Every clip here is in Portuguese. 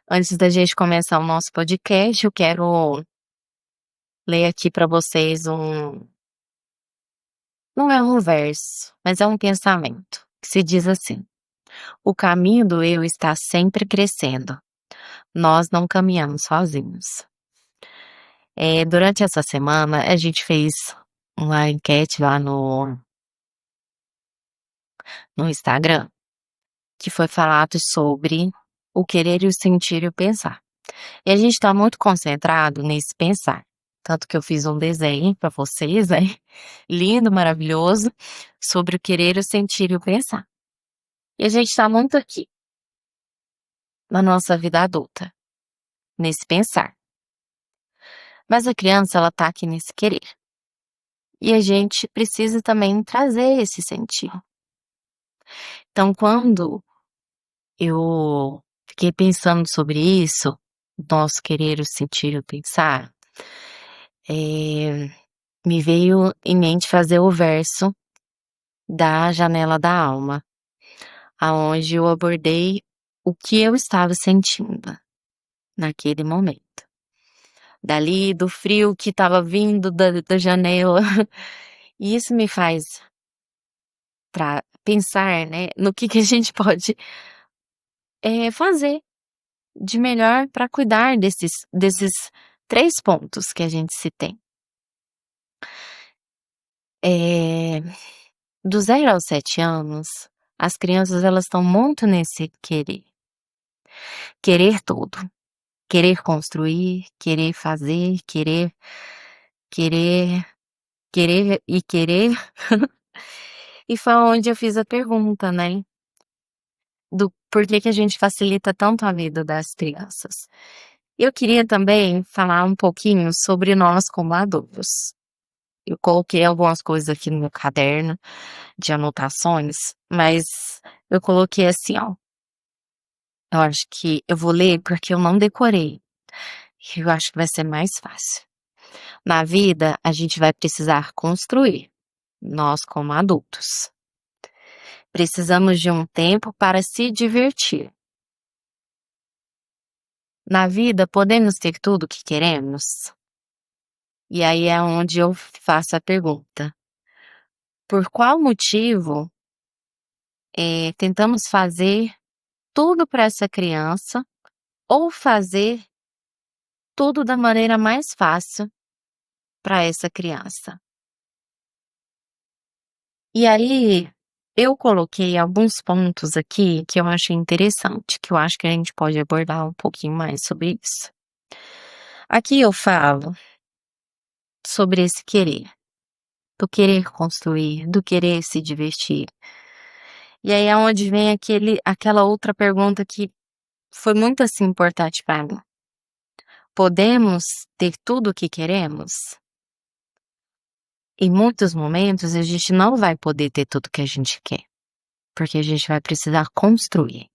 Antes da gente começar o nosso podcast, eu quero ler aqui para vocês não é um verso, mas é um pensamento, que se diz assim: "O caminho do eu está sempre crescendo. Nós não caminhamos sozinhos." Durante essa semana, a gente fez uma enquete lá no Instagram, que foi falado sobre o querer e o sentir e o pensar. E a gente está muito concentrado nesse pensar. Tanto que eu fiz um desenho para vocês, né? Lindo, maravilhoso, sobre o querer, o sentir e o pensar. E a gente está muito aqui, na nossa vida adulta, nesse pensar. Mas a criança, ela tá aqui nesse querer. E a gente precisa também trazer esse sentir. Então, quando eu fiquei pensando sobre isso, nosso querer, o sentir e o pensar, eh, me veio em mente fazer o verso da Janela da Alma, aonde eu abordei o que eu estava sentindo naquele momento. Dali, do frio que estava vindo da janela. E isso me faz pensar, né, no que a gente pode fazer de melhor para cuidar desses 3 pontos que a gente se tem. Eh, do 0 aos 7 anos, as crianças elas estão muito nesse querer. Querer tudo. Querer construir, querer fazer, querer, querer e querer. E foi onde eu fiz a pergunta, né, do porquê que a gente facilita tanto a vida das crianças. Eu queria também falar um pouquinho sobre nós como adultos. Eu coloquei algumas coisas aqui no meu caderno de anotações, mas eu coloquei assim, ó, eu acho que eu vou ler porque eu não decorei, eu acho que vai ser mais fácil. Na vida, a gente vai precisar construir, nós como adultos. Precisamos de um tempo para se divertir. Na vida, podemos ter tudo o que queremos? E aí é onde eu faço a pergunta: por qual motivo, tentamos fazer tudo para essa criança ou fazer tudo da maneira mais fácil para essa criança? E aí, eu coloquei alguns pontos aqui que eu achei interessante, que eu acho que a gente pode abordar um pouquinho mais sobre isso. Aqui eu falo sobre esse querer, do querer construir, do querer se divertir. E aí é onde vem aquela outra pergunta que foi muito assim importante para mim. Podemos ter tudo o que queremos? Em muitos momentos a gente não vai poder ter tudo que a gente quer, porque a gente vai precisar construir.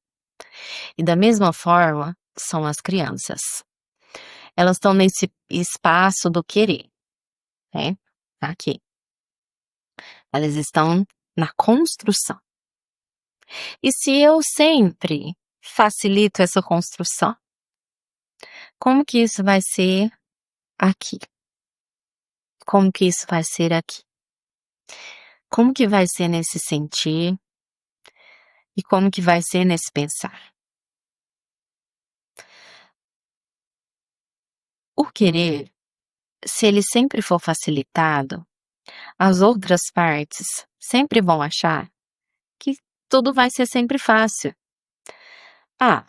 E da mesma forma são as crianças. Elas estão nesse espaço do querer, né? Aqui. Elas estão na construção. E se eu sempre facilito essa construção, como que isso vai ser aqui? Como que isso vai ser aqui? Como que vai ser nesse sentir? E como que vai ser nesse pensar? O querer, se ele sempre for facilitado, as outras partes sempre vão achar que tudo vai ser sempre fácil. Ah,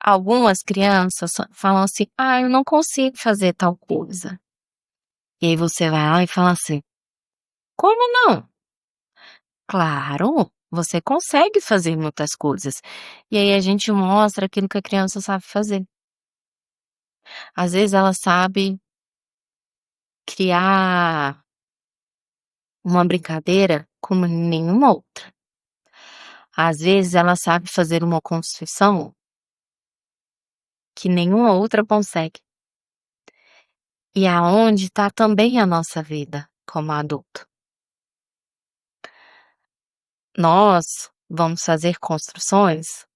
algumas crianças falam assim: "Ah, eu não consigo fazer tal coisa." E aí você vai lá e fala assim: "Como não? Claro, você consegue fazer muitas coisas." E aí a gente mostra aquilo que a criança sabe fazer. Às vezes ela sabe criar uma brincadeira como nenhuma outra. Às vezes ela sabe fazer uma construção que nenhuma outra consegue. E aonde está também a nossa vida como adulto. Nós vamos fazer construções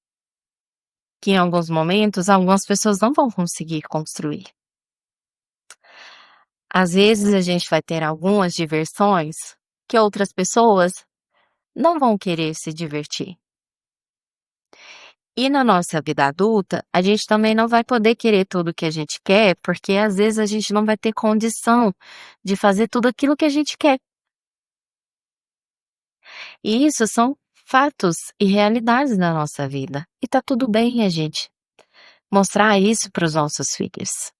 que em alguns momentos algumas pessoas não vão conseguir construir. Às vezes a gente vai ter algumas diversões que outras pessoas não vão querer se divertir. E na nossa vida adulta, a gente também não vai poder querer tudo que a gente quer, porque às vezes a gente não vai ter condição de fazer tudo aquilo que a gente quer. E isso são fatos e realidades da nossa vida. E tá tudo bem a gente mostrar isso para os nossos filhos.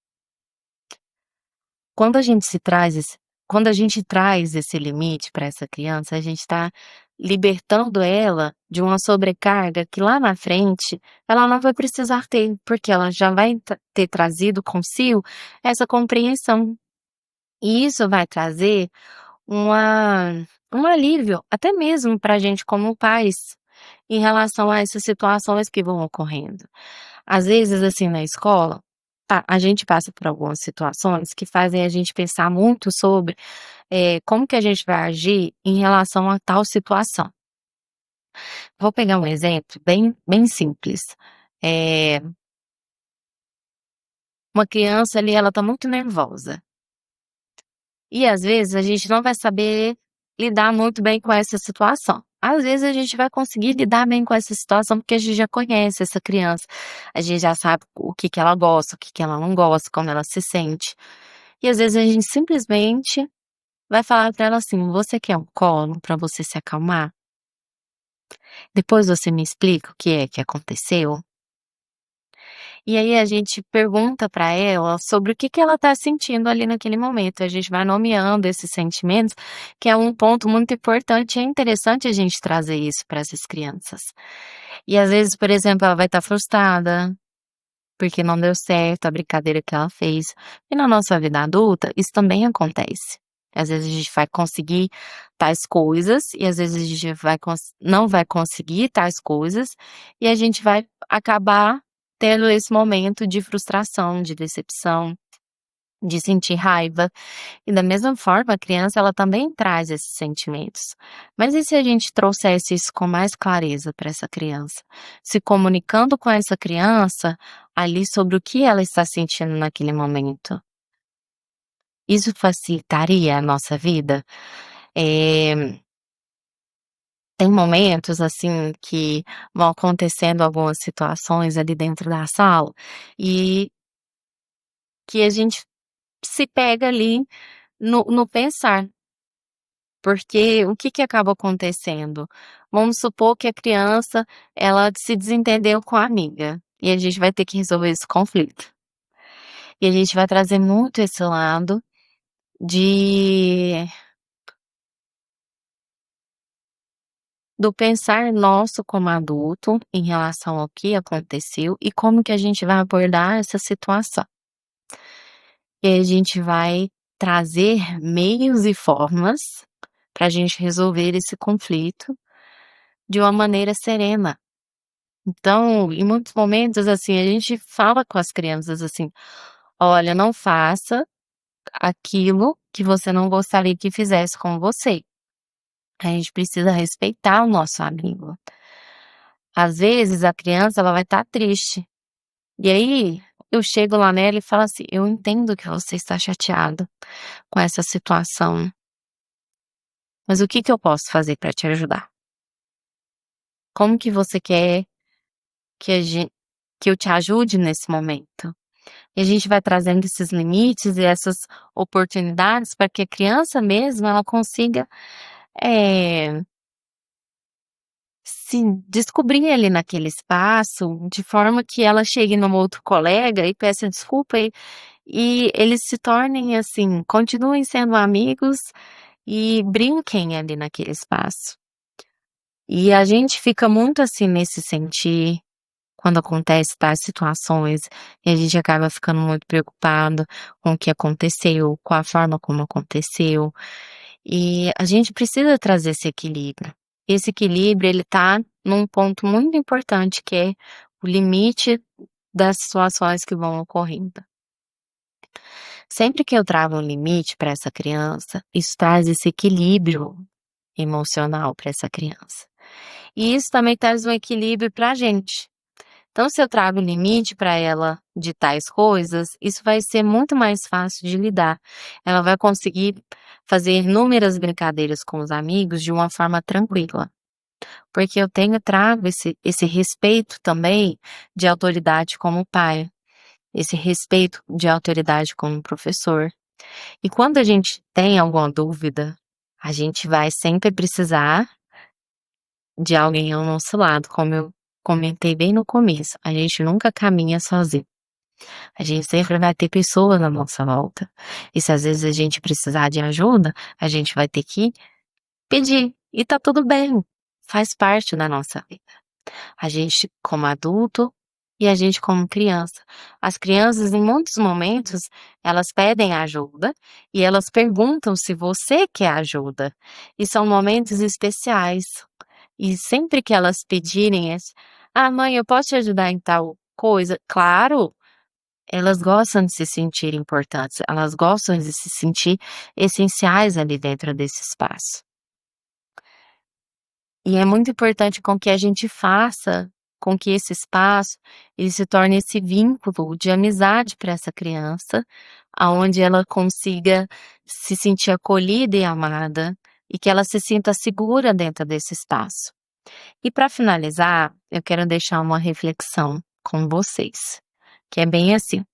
Quando a gente se traz esse Quando a gente traz esse limite para essa criança, a gente está libertando ela de uma sobrecarga que lá na frente ela não vai precisar ter, porque ela já vai ter trazido consigo essa compreensão. E isso vai trazer uma um alívio, até mesmo para a gente como pais, em relação a essas situações que vão ocorrendo. Às vezes, assim, na escola, a gente passa por algumas situações que fazem a gente pensar muito sobre, como que a gente vai agir em relação a tal situação. Vou pegar um exemplo bem simples. Eh, uma criança ali, ela tá muito nervosa. E às vezes a gente não vai saber lidar muito bem com essa situação. Às vezes a gente vai conseguir lidar bem com essa situação, porque a gente já conhece essa criança, a gente já sabe o que que ela gosta, o que que ela não gosta, como ela se sente. E às vezes a gente simplesmente vai falar para ela assim: "Você quer um colo para você se acalmar? Depois você me explica o que é que aconteceu?". E aí a gente pergunta para ela sobre o que que ela está sentindo ali naquele momento, a gente vai nomeando esses sentimentos, que é um ponto muito importante, e é interessante a gente trazer isso para essas crianças. E às vezes, por exemplo, ela vai estar frustrada, porque não deu certo a brincadeira que ela fez. E na nossa vida adulta, isso também acontece. Às vezes a gente vai conseguir tais coisas e às vezes a gente não vai conseguir tais coisas e a gente vai acabar tendo esse momento de frustração, de decepção, de sentir raiva. E da mesma forma, a criança ela também traz esses sentimentos. Mas e se a gente trouxesse isso com mais clareza para essa criança? Se comunicando com essa criança ali sobre o que ela está sentindo naquele momento. Isso facilitaria a nossa vida? Eh, tem momentos, assim, que vão acontecendo algumas situações ali dentro da sala, e que a gente se pega ali no pensar. Porque o que que acaba acontecendo? Vamos supor que a criança, ela se desentendeu com a amiga, e a gente vai ter que resolver esse conflito. E a gente vai trazer muito esse lado de do pensar nosso como adulto em relação ao que aconteceu e como que a gente vai abordar essa situação. E aí a gente vai trazer meios e formas para a gente resolver esse conflito de uma maneira serena. Então, em muitos momentos, assim, a gente fala com as crianças assim: "Olha, não faça aquilo que você não gostaria que fizesse com você. A gente precisa respeitar o nosso amigo". Às vezes a criança ela vai estar triste, e aí eu chego lá nela e falo assim: "Eu entendo que você está chateada com essa situação, mas o que que eu posso fazer para te ajudar? Como que você quer que a gen que eu te ajude nesse momento?". E a gente vai trazendo esses limites e essas oportunidades para que a criança mesmo ela consiga, eh, se descobrir ali naquele espaço, de forma que ela chegue num outro colega e peça desculpa e eles se tornem assim, continuem sendo amigos e brinquem ali naquele espaço. E a gente fica muito assim nesse sentir quando acontece tais situações, e a gente acaba ficando muito preocupado com o que aconteceu, com a forma como aconteceu, e a gente precisa trazer esse equilíbrio. Esse equilíbrio ele tá num ponto muito importante que é o limite das situações que vão ocorrendo. Sempre que eu travo um limite para essa criança, isso traz esse equilíbrio emocional para essa criança. E isso também traz um equilíbrio para a gente. Então, se eu trago limite para ela de tais coisas, isso vai ser muito mais fácil de lidar. Ela vai conseguir fazer inúmeras brincadeiras com os amigos de uma forma tranquila, porque eu trago esse respeito também de autoridade como pai, esse respeito de autoridade como professor. E quando a gente tem alguma dúvida, a gente vai sempre precisar de alguém ao nosso lado, como eu comentei bem no começo, a gente nunca caminha sozinho. A gente sempre vai ter pessoas na nossa volta. E se às vezes a gente precisar de ajuda, a gente vai ter que pedir. E tá tudo bem. Faz parte da nossa vida. A gente como adulto e a gente como criança. As crianças, em muitos momentos, elas pedem ajuda e elas perguntam se você quer ajuda. E são momentos especiais. E sempre que elas pedirem "Ah, mãe, eu posso te ajudar em tal coisa?" Claro, elas gostam de se sentir importantes, elas gostam de se sentir essenciais ali dentro desse espaço. E é muito importante com que a gente faça com que esse espaço, ele se torne esse vínculo de amizade para essa criança, aonde ela consiga se sentir acolhida e amada, e que ela se sinta segura dentro desse espaço. E para finalizar, eu quero deixar uma reflexão com vocês, que é bem assim: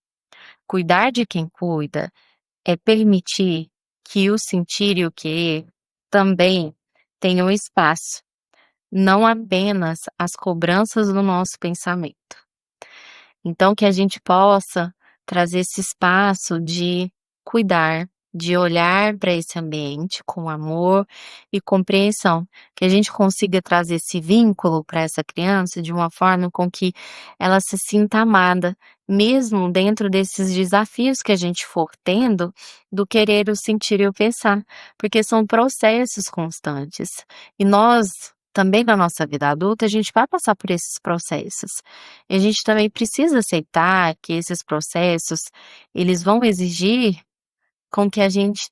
cuidar de quem cuida é permitir que o sentir e o querer também tenham espaço, não apenas as cobranças do nosso pensamento. Então, que a gente possa trazer esse espaço de cuidar, de olhar para esse ambiente com amor e compreensão, que a gente consiga trazer esse vínculo para essa criança de uma forma com que ela se sinta amada, mesmo dentro desses desafios que a gente for tendo, do querer, o sentir e o pensar, porque são processos constantes. E nós, também na nossa vida adulta, a gente vai passar por esses processos. E a gente também precisa aceitar que esses processos, eles vão exigir com que a gente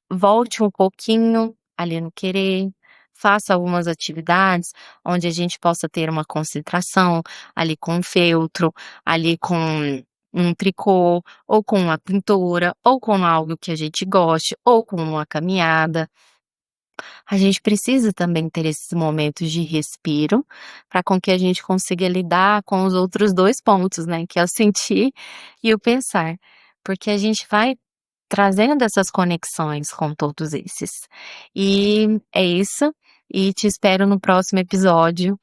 volte um pouquinho ali no querer, faça algumas atividades onde a gente possa ter uma concentração ali com um feltro, ali com um tricô, ou com uma pintura, ou com algo que a gente goste, ou com uma caminhada. A gente precisa também ter esses momentos de respiro, para com que a gente consiga lidar com os outros 2 pontos, né, que é o sentir e o pensar, porque a gente vai trazendo essas conexões com todos esses. E é isso, e te espero no próximo episódio.